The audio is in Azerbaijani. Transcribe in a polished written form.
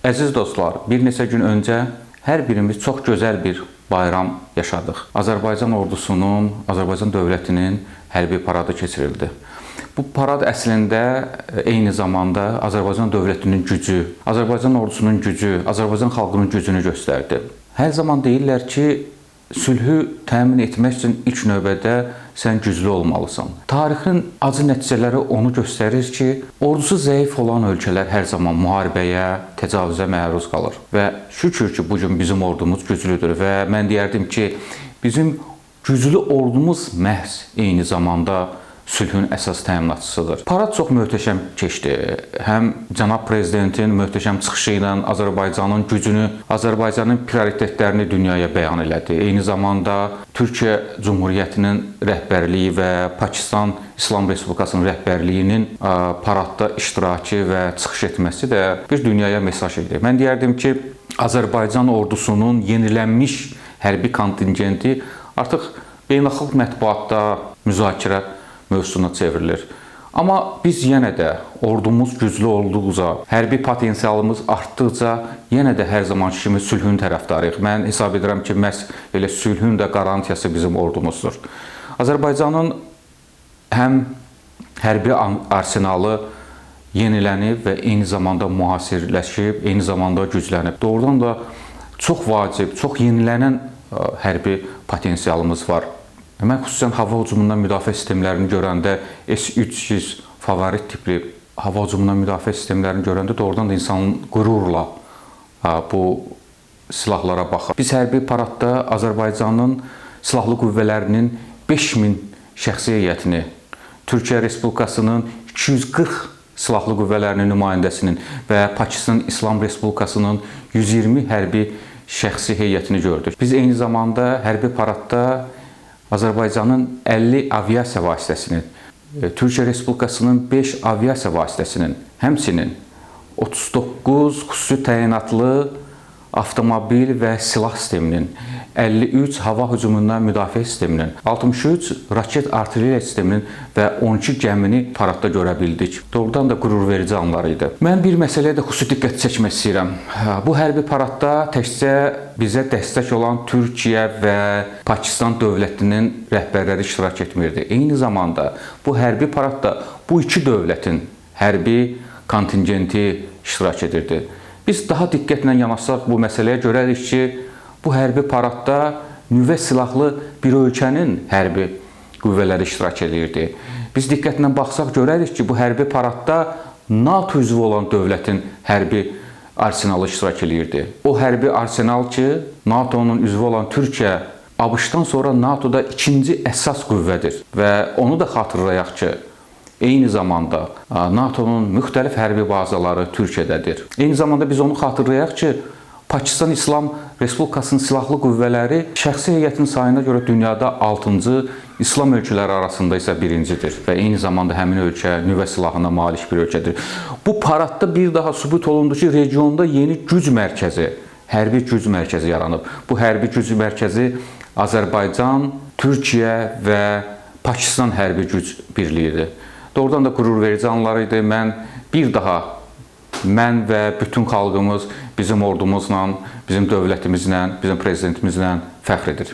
Əziz dostlar, bir neçə gün öncə hər birimiz çox gözəl bir bayram yaşadıq. Azərbaycan ordusunun, Azərbaycan dövlətinin hərbi paradı keçirildi. Bu parad əslində eyni zamanda Azərbaycan dövlətinin gücü, Azərbaycan ordusunun gücü, Azərbaycan xalqının gücünü göstərdi. Hər zaman deyirlər ki, sülhü təmin etmək üçün ilk növbədə sən güclü olmalısan. Tarixin acı nəticələri onu göstərir ki, ordusu zəif olan ölkələr hər zaman müharibəyə, təcavüzə məruz qalır. Və şükür ki, bugün bizim ordumuz güclüdür və mən deyərdim ki, bizim güclü ordumuz məhz eyni zamanda sülhün əsas təminatçısıdır. Parad çox möhtəşəm keçdi. Həm cənab prezidentin möhtəşəm çıxışı ilə Azərbaycanın gücünü, Azərbaycanın prioritetlərini dünyaya bəyan elədi. Eyni zamanda Türkiyə Cümhuriyyətinin rəhbərliyi və Pakistan İslam Respublikasının rəhbərliyinin paradda iştirakı və çıxış etməsi də bir dünyaya mesaj idi. Mən deyərdim ki, Azərbaycan ordusunun yenilənmiş hərbi kontingenti artıq beynəlxalq mətbuatda müzakirə mövzusuna çevrilir. Amma biz yenə də ordumuz güclü olduqca, hərbi potensialımız artdıqca yenə də hər zamanki kimi sülhün tərəfdarıyıq. Mən hesab edirəm ki, məhz elə sülhün də qarantiyası bizim ordumuzdur. Azərbaycanın həm hərbi arsenalı yenilənib və eyni zamanda müasirləşib, eyni zamanda güclənib. Doğrudan da çox vacib, çox yenilənən hərbi potensialımız var. Mən xüsusən hava hücumundan müdafiə sistemlərini görəndə, S-300 favorit tipli hava hücumundan müdafiə sistemlərini görəndə doğrudan da insanın qürurla bu silahlara baxır. Biz hərbi paradda Azərbaycanın silahlı qüvvələrinin 5000 şəxsi heyətini, Türkiyə Respublikasının 240 silahlı qüvvələrinin nümayəndəsinin və Pakistan İslam Respublikasının 120 hərbi şəxsi heyətini gördük. Biz eyni zamanda hərbi paradda Azərbaycanın 50 aviasiya vasitəsinin, Türkiyə Respublikasının 5 aviasiya vasitəsinin, həmçinin 39 xüsusi təyinatlı avtomobil və silah sisteminin, 53 hava hücumundan müdafiə sisteminin, 63 raket artilleriya sisteminin və 12 gəmini paradda görə bildik. Doğrudan da qürurverici anlar idi. Mən bir məsələyə də xüsusi diqqət çəkmək istəyirəm. Bu hərbi paradda təkcə bizə dəstək olan Türkiyə və Pakistan dövlətinin rəhbərləri iştirak etmirdi. Eyni zamanda bu hərbi paradda bu iki dövlətin hərbi kontingenti iştirak edirdi. Biz daha diqqətlə yanaşsaq bu məsələyə görərik ki, bu hərbi paradda nüvə silahlı bir ölkənin hərbi qüvvələri iştirak edirdi. Biz diqqətlə baxsaq görərik ki, bu hərbi paradda NATO üzvü olan dövlətin hərbi arsenalı iştirak edirdi. O hərbi arsenal ki, NATO'nun üzvü olan Türkiyə, ABŞ-dan sonra NATO'da ikinci əsas qüvvədir və onu da xatırlayaq ki, eyni zamanda NATO'nun müxtəlif hərbi bazaları Türkiyədədir. Eyni zamanda biz onu xatırlayaq ki, Pakistan İslam Respublikasının silahlı qüvvələri şəxsi heyətin sayına görə dünyada 6-cı, İslam ölkələri arasında isə 1-cidir və eyni zamanda həmin ölkə nüvə silahına malik bir ölkədir. Bu paradda bir daha sübut olundu ki, regionda yeni güc mərkəzi, hərbi güc mərkəzi yaranıb. Bu hərbi güc mərkəzi Azərbaycan, Türkiyə və Pakistan hərbi güc birliyidir. Doğrudan da qürurverici anlar idi. Mən və bütün xalqımız bizim ordumuzla, bizim dövlətimizlə, bizim prezidentimizlə fəxr edir.